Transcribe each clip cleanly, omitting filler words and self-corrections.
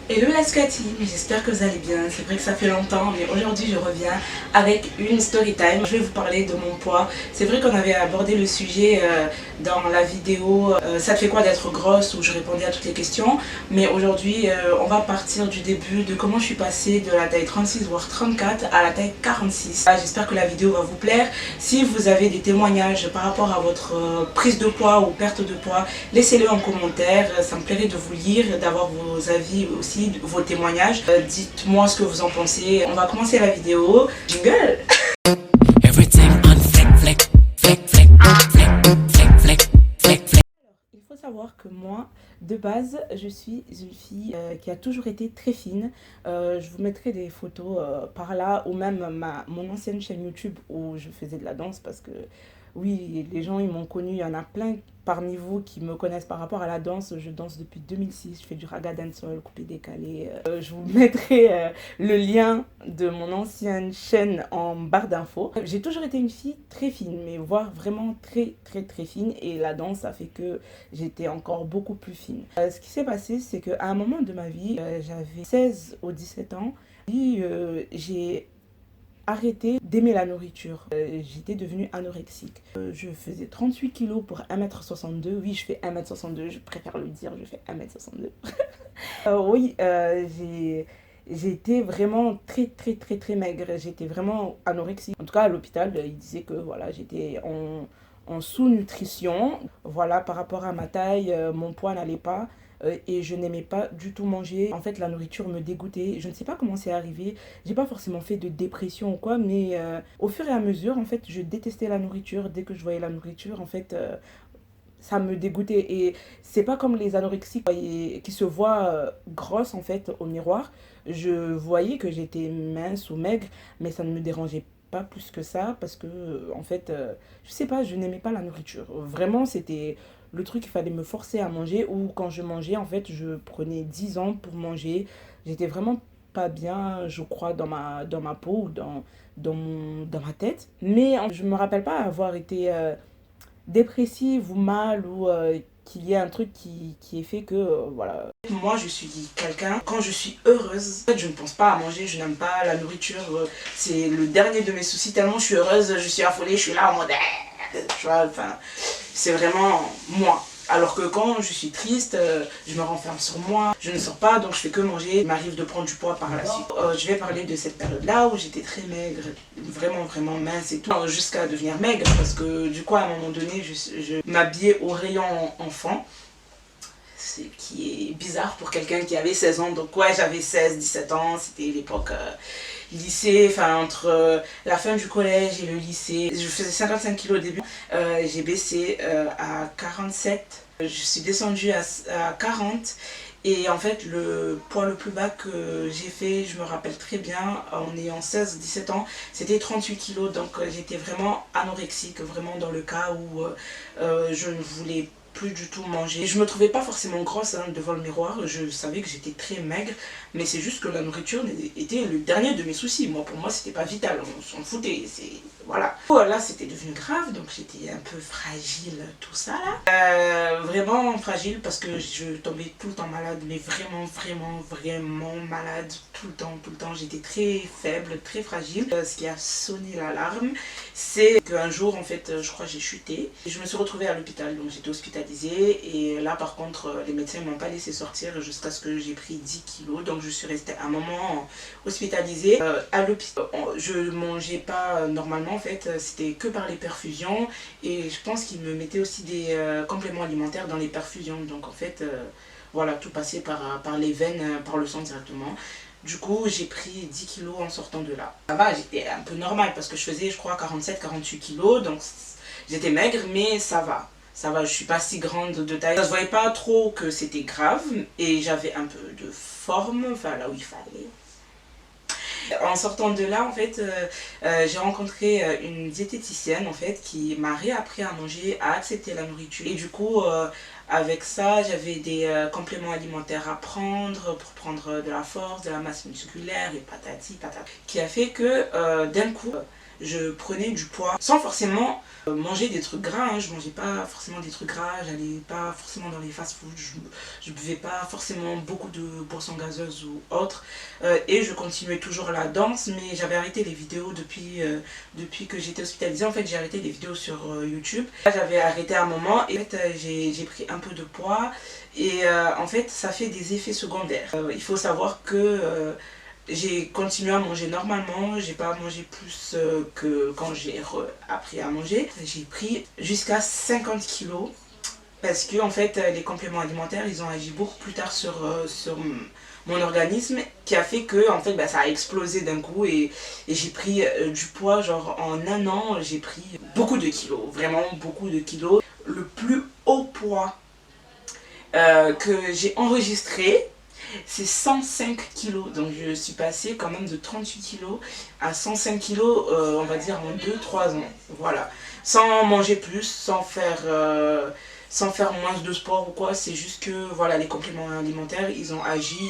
Hello la Scotty, j'espère que vous allez bien. C'est vrai que ça fait longtemps, mais aujourd'hui je reviens avec une story time. Je vais vous parler de mon poids. C'est vrai qu'on avait abordé le sujet dans la vidéo ça te fait quoi d'être grosse, où je répondais à toutes les questions. Mais aujourd'hui on va partir du début de comment je suis passée de la taille 36 voire 34 à la taille 46. J'espère que la vidéo va vous plaire. Si vous avez des témoignages par rapport à votre prise de poids ou perte de poids, laissez-le en commentaire. Ça me plairait de vous lire, d'avoir vos avis aussi, vos témoignages. Dites-moi ce que vous en pensez. On va commencer la vidéo. Jingle. Il faut savoir que moi, de base, je suis une fille qui a toujours été très fine. Je vous mettrai des photos par là, ou même mon ancienne chaîne YouTube où je faisais de la danse, parce que oui, les gens ils m'ont connue. Il y en a plein parmi vous qui me connaissent par rapport à la danse. Je danse depuis 2006, je fais du raga dancehall, coupé décalé. Je vous mettrai le lien de mon ancienne chaîne en barre d'infos. J'ai toujours été une fille très fine, mais voire vraiment très fine, et la danse a fait que j'étais encore beaucoup plus fine. Ce qui s'est passé, c'est qu'à un moment de ma vie, j'avais 16 ou 17 ans, et j'ai arrêté d'aimer la nourriture. J'étais devenue anorexique. Je faisais 38 kilos pour 1m62. Oui, je fais 1m62, je préfère le dire, je fais 1m62. Oui, j'étais vraiment très maigre. J'étais vraiment anorexique. En tout cas, à l'hôpital, ils disaient que voilà, j'étais en sous-nutrition. Voilà, par rapport à ma taille, mon poids n'allait pas. Et je n'aimais pas du tout manger. En fait, la nourriture me dégoûtait. Je ne sais pas comment c'est arrivé. J'ai pas forcément fait de dépression ou quoi, mais au fur et à mesure, en fait, je détestais la nourriture. Dès que je voyais la nourriture, en fait, ça me dégoûtait. Et c'est pas comme les anorexiques qui se voient grosses, en fait, au miroir. Je voyais que j'étais mince ou maigre, mais ça ne me dérangeait pas plus que ça, parce que en fait je sais pas, je n'aimais pas la nourriture. Vraiment, c'était le truc, il fallait me forcer à manger, ou quand je mangeais, en fait, je prenais 10 ans pour manger. J'étais vraiment pas bien, je crois, dans ma peau, ou dans ma tête. Mais je me rappelle pas avoir été dépressive ou mal, ou qu'il y ait un truc qui ait fait que voilà. Moi, je suis quelqu'un, quand je suis heureuse, en fait, je ne pense pas à manger, je n'aime pas la nourriture. C'est le dernier de mes soucis, tellement je suis heureuse, je suis affolée, je suis là en mode tu vois, enfin, c'est vraiment moi. Alors que quand je suis triste, je me renferme sur moi, je ne sors pas, donc je fais que manger. Il m'arrive de prendre du poids par la suite. Je vais parler de cette période-là où j'étais très maigre, vraiment mince et tout, jusqu'à devenir maigre, parce que du coup, à un moment donné, je m'habillais au rayon enfant. Ce qui est bizarre pour quelqu'un qui avait 16 ans. Donc ouais, j'avais 16, 17 ans, c'était l'époque lycée, enfin entre la fin du collège et le lycée. Je faisais 55 kilos au début, j'ai baissé à 47, je suis descendue à 40. Et en fait, le poids le plus bas que j'ai fait, je me rappelle très bien, en ayant 16-17 ans, c'était 38 kilos. Donc j'étais vraiment anorexique, vraiment dans le cas où je ne voulais plus du tout manger. Je me trouvais pas forcément grosse devant le miroir, je savais que j'étais très maigre, mais c'est juste que la nourriture était le dernier de mes soucis. Moi, pour moi, c'était pas vital, on s'en foutait, voilà. Là, c'était devenu grave, donc j'étais un peu fragile, tout ça là. Vraiment fragile, parce que je tombais tout le temps malade, mais vraiment malade, tout le temps. J'étais très faible, très fragile. Ce qui a sonné l'alarme, c'est qu'un jour, en fait, je crois que j'ai chuté. Je me suis retrouvée à l'hôpital, donc j'étais hospitalisée. Et là, par contre, les médecins ne m'ont pas laissé sortir jusqu'à ce que j'ai pris 10 kilos. Donc je suis restée un moment hospitalisée. À l'hôpital, je mangeais pas normalement, en fait, c'était que par les perfusions. Et je pense qu'ils me mettaient aussi des compléments alimentaires dans les perfusions. Donc en fait, voilà, tout passait par les veines, par le sang directement. Du coup, j'ai pris 10 kilos en sortant de là. Ça va, j'étais un peu normale, parce que je faisais, je crois, 47-48 kilos. Donc j'étais maigre, mais ça va. Ça va, je suis pas si grande de taille. Ça se voyait pas trop que c'était grave, et j'avais un peu de forme, enfin là où il fallait. En sortant de là, en fait, j'ai rencontré une diététicienne, en fait, qui m'a réappris à manger, à accepter la nourriture. Et du coup, avec ça, j'avais des compléments alimentaires à prendre pour prendre de la force, de la masse musculaire et patati patata. Qui a fait que d'un coup, je prenais du poids sans forcément manger des trucs gras, hein. Je mangeais pas forcément des trucs gras, j'allais pas forcément dans les fast-food, je buvais pas forcément beaucoup de boissons gazeuses ou autres, et je continuais toujours la danse, mais j'avais arrêté les vidéos depuis que j'étais hospitalisée. En fait, j'ai arrêté les vidéos sur YouTube. J'avais arrêté à un moment et en fait, j'ai pris un peu de poids et en fait ça fait des effets secondaires. Il faut savoir que j'ai continué à manger normalement, j'ai pas mangé plus que quand j'ai appris à manger. J'ai pris jusqu'à 50 kilos parce que en fait les compléments alimentaires ils ont agi beaucoup plus tard sur mon organisme, qui a fait que en fait ça a explosé d'un coup et j'ai pris du poids. Genre en un an j'ai pris beaucoup de kilos, vraiment beaucoup de kilos. Le plus haut poids que j'ai enregistré, c'est 105 kilos. Donc je suis passée quand même de 38 kilos à 105 kilos, on va dire en 2-3 ans. Voilà. Sans manger plus, sans faire moins de sport ou quoi. C'est juste que voilà, les compléments alimentaires, ils ont agi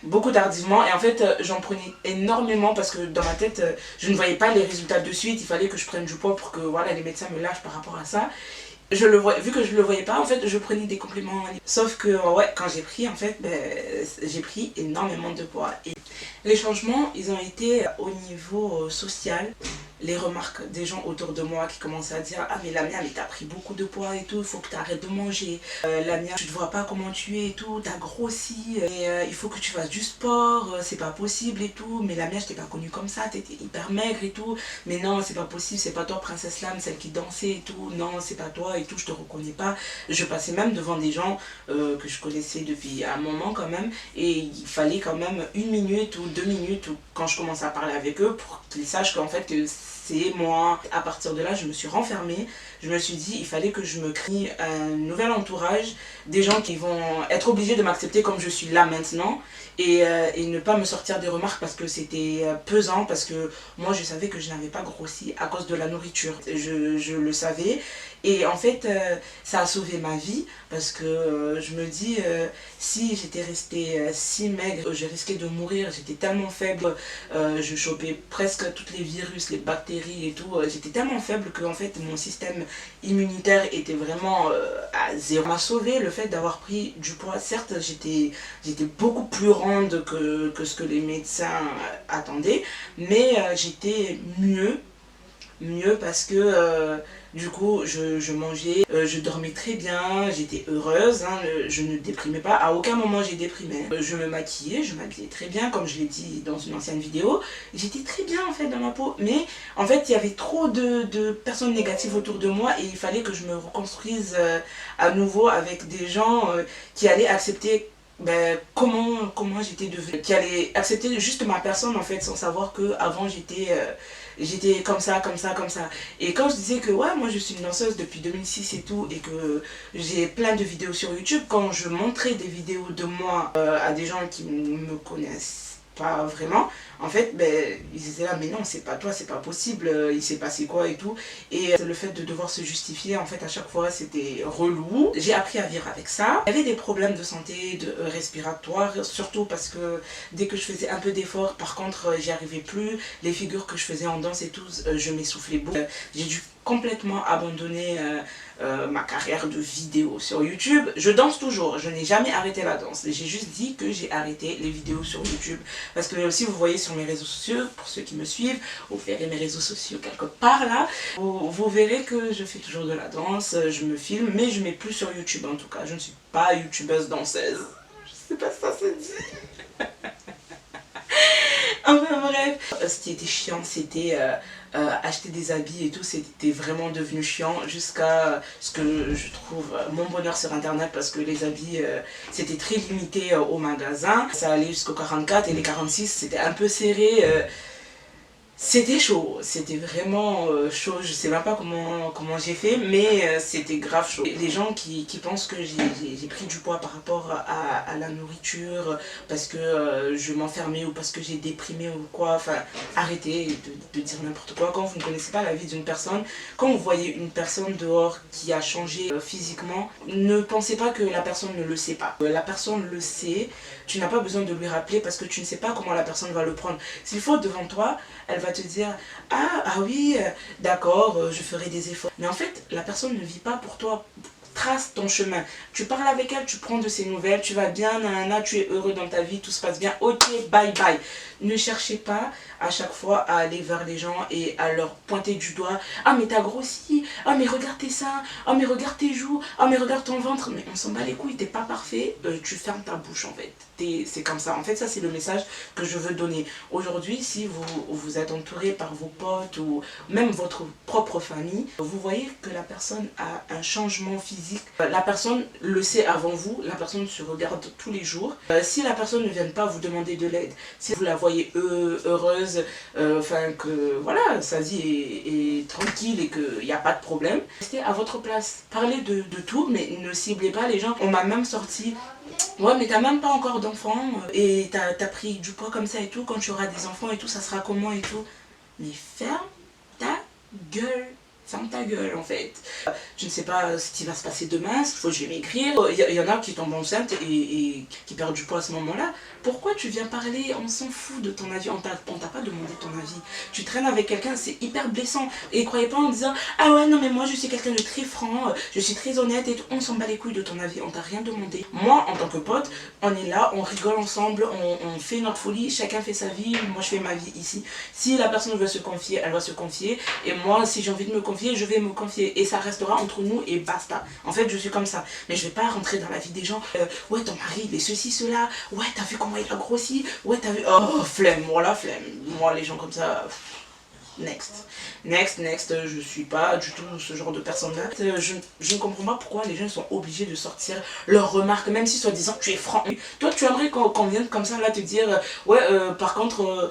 beaucoup tardivement. Et en fait, j'en prenais énormément parce que dans ma tête, je ne voyais pas les résultats de suite. Il fallait que je prenne du poids pour que voilà, les médecins me lâchent par rapport à ça. Vu que je le voyais pas, en fait je prenais des compléments, sauf que ouais, quand j'ai pris en fait j'ai pris énormément de poids. Et les changements ils ont été au niveau social. Les remarques des gens autour de moi qui commençaient à dire: ah mais Lamia, mais t'as pris beaucoup de poids et tout, il faut que t'arrêtes de manger, Lamia tu te vois pas comment tu es et tout, t'as grossi, et il faut que tu fasses du sport, c'est pas possible et tout, mais Lamia je t'ai pas connue comme ça, t'étais hyper maigre et tout, mais non c'est pas possible, c'est pas toi Princesse Lam, celle qui dansait et tout, non c'est pas toi et tout, je te reconnais pas. Je passais même devant des gens que je connaissais depuis un moment quand même, et il fallait quand même 1 minute ou 2 minutes quand je commençais à parler avec eux pour qu'ils sachent qu'en fait que c'est moi. À partir de là, je me suis renfermée. Je me suis dit, il fallait que je me crée un nouvel entourage, des gens qui vont être obligés de m'accepter comme je suis là maintenant, et ne pas me sortir des remarques parce que c'était pesant, parce que moi je savais que je n'avais pas grossi à cause de la nourriture. Je le savais, et en fait ça a sauvé ma vie parce que je me dis, si j'étais restée si maigre, je risquais de mourir. J'étais tellement faible, je chopais presque tous les virus, les bactéries et tout. J'étais tellement faible que en fait mon système immunitaire était vraiment à zéro. M'a sauvé le fait d'avoir pris du poids. Certes, j'étais beaucoup plus ronde que ce que les médecins attendaient, mais j'étais mieux parce que du coup je mangeais, je dormais très bien, j'étais heureuse, hein, je ne déprimais pas, à aucun moment j'ai déprimé. Je me maquillais, je m'habillais très bien, comme je l'ai dit dans une ancienne vidéo, j'étais très bien en fait dans ma peau, mais en fait il y avait trop de personnes négatives autour de moi et il fallait que je me reconstruise à nouveau avec des gens qui allaient accepter comment j'étais devenue, qui allaient accepter juste ma personne en fait, sans savoir que avant j'étais comme ça, comme ça, comme ça. Et quand je disais que ouais, moi je suis une danseuse depuis 2006 et tout, et que j'ai plein de vidéos sur YouTube, quand je montrais des vidéos de moi à des gens qui ne me connaissent pas vraiment, en fait ils étaient là: mais non c'est pas toi, c'est pas possible, il s'est passé quoi et tout. Et le fait de devoir se justifier en fait à chaque fois, c'était relou. J'ai appris à vivre avec ça. Il y avait des problèmes de santé, de respiratoire, surtout parce que dès que je faisais un peu d'effort, par contre j'y arrivais plus. Les figures que je faisais en danse et tout, je m'essoufflais beaucoup. J'ai dû complètement abandonner ma carrière de vidéo sur YouTube. Je danse toujours, je n'ai jamais arrêté la danse. J'ai juste dit que j'ai arrêté les vidéos sur YouTube. Parce que si vous voyez sur mes réseaux sociaux, pour ceux qui me suivent, vous verrez mes réseaux sociaux quelque part là, vous verrez que je fais toujours de la danse, je me filme, mais je mets plus sur YouTube en tout cas. Je ne suis pas youtubeuse danseuse. Je sais pas si ça se dit. Enfin bref, ce qui était chiant, c'était acheter des habits et tout, c'était vraiment devenu chiant, jusqu'à ce que je trouve mon bonheur sur internet, parce que les habits c'était très limité au magasin. Ça allait jusqu'au 44 et les 46 c'était un peu serré. C'était chaud, c'était vraiment chaud. Je sais même pas comment j'ai fait, mais c'était grave chaud. Les gens qui pensent que j'ai pris du poids par rapport à la nourriture, parce que je m'enfermais ou parce que j'ai déprimé ou quoi, enfin arrêtez de dire n'importe quoi. Quand vous ne connaissez pas la vie d'une personne, quand vous voyez une personne dehors qui a changé physiquement, ne pensez pas que la personne ne le sait pas. La personne le sait, tu n'as pas besoin de lui rappeler parce que tu ne sais pas comment la personne va le prendre. S'il faut devant toi, elle va va te dire ah oui, d'accord, je ferai des efforts. Mais en fait, la personne ne vit pas pour toi. Trace ton chemin. Tu parles avec elle, tu prends de ses nouvelles, tu vas bien, nanana, tu es heureux dans ta vie, tout se passe bien. Ok, bye bye. Ne cherchez pas à chaque fois à aller vers les gens et à leur pointer du doigt. Ah mais t'as grossi, ah mais regarde tes seins, ah mais regarde tes joues, ah mais regarde ton ventre. Mais on s'en bat les couilles, t'es pas parfait, tu fermes ta bouche en fait. C'est comme ça. En fait, ça c'est le message que je veux donner. Aujourd'hui, si vous êtes entouré par vos potes ou même votre propre famille, vous voyez que la personne a un changement physique. La personne le sait avant vous, la personne se regarde tous les jours. Si la personne ne vient pas vous demander de l'aide, si vous la voyez heureuse, enfin que voilà, sa vie est tranquille et qu'il n'y a pas de problème, restez à votre place. Parlez de tout, mais ne ciblez pas les gens. On m'a même sorti... Ouais, mais t'as même pas encore d'enfants et t'as pris du poids comme ça et tout. Quand tu auras des enfants et tout, ça sera comment et tout. Mais ferme ta gueule. Ferme ta gueule en fait. Je ne sais pas ce qui va se passer demain, il faut que je vais m'écrire. Il y en a qui tombent enceintes et qui perdent du poids à ce moment-là. Pourquoi tu viens parler? On s'en fout de ton avis, on t'a pas demandé ton avis. Tu traînes avec quelqu'un, c'est hyper blessant. Et croyez pas en disant ah ouais non mais moi je suis quelqu'un de très franc, je suis très honnête et tout. On s'en bat les couilles de ton avis, on t'a rien demandé. Moi en tant que pote, on est là, on rigole ensemble, on fait notre folie, chacun fait sa vie, moi je fais ma vie ici. Si la personne veut se confier, elle va se confier. Et moi si j'ai envie de me confier, je vais me confier et ça restera entre nous et basta. En fait je suis comme ça, mais je vais pas rentrer dans la vie des gens. Ouais ton mari il est ceci cela, ouais t'as vu comment il a grossi, ouais t'as vu, oh flemme, voilà flemme. Moi les gens comme ça, next, je suis pas du tout ce genre de personne là. Je ne comprends pas pourquoi les gens sont obligés de sortir leurs remarques, même si soi-disant tu es franc. Toi tu aimerais qu'on vienne comme ça là te dire ouais par contre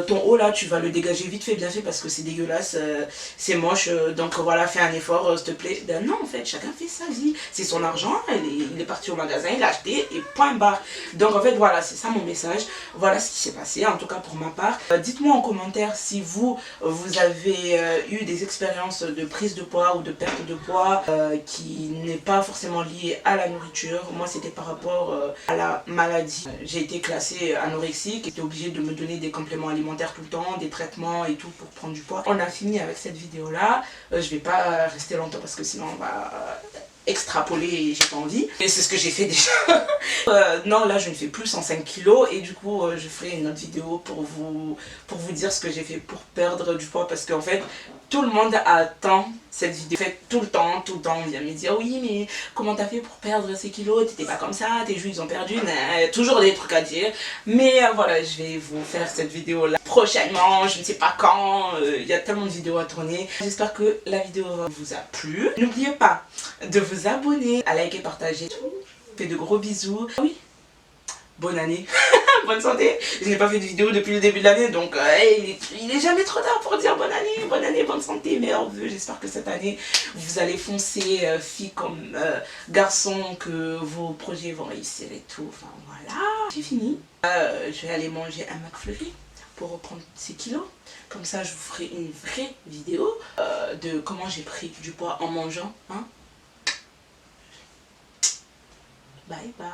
ton haut là tu vas le dégager vite fait bien fait parce que c'est dégueulasse, c'est moche, donc voilà fais un effort s'il te plaît. Ben non en fait chacun fait sa vie, c'est son argent, il est parti au magasin, il a acheté et point barre. Donc en fait voilà c'est ça mon message, voilà ce qui s'est passé en tout cas pour ma part. Dites-moi en commentaire si vous avez eu des expériences de prise de poids ou de perte de poids qui n'est pas forcément liée à la nourriture. Moi c'était par rapport à la maladie. J'ai été classée anorexique, j'étais obligée de me donner des compléments alimentaires tout le temps, des traitements et tout pour prendre du poids. On a fini avec cette vidéo là, je vais pas rester longtemps parce que sinon on va extrapoler et j'ai pas envie. Et c'est ce que j'ai fait déjà. Non là je ne fais plus 105 kilos et du coup je ferai une autre vidéo pour vous dire ce que j'ai fait pour perdre du poids parce qu'en fait tout le monde attend cette vidéo. Fait tout le temps on vient me dire oui mais comment t'as fait pour perdre ces kilos, t'étais pas comme ça, tes joues ils ont perdu, toujours des trucs à dire. Mais voilà je vais vous faire cette vidéo là prochainement, je ne sais pas quand, il y a tellement de vidéos à tourner. J'espère que la vidéo vous a plu. N'oubliez pas de vous abonner, à liker, partager. Fais de gros bisous. Oui, bonne année, bonne santé. Je n'ai pas fait de vidéo depuis le début de l'année, donc il est jamais trop tard pour dire bonne année, bonne santé, meilleurs vœux. J'espère que cette année, vous allez foncer, filles comme garçons, que vos projets vont réussir et tout. Enfin voilà, j'ai fini. Je vais aller manger un McFlurry pour reprendre 6 kilos. Comme ça, je vous ferai une vraie vidéo de comment j'ai pris du poids en mangeant. Hein. Bye bye.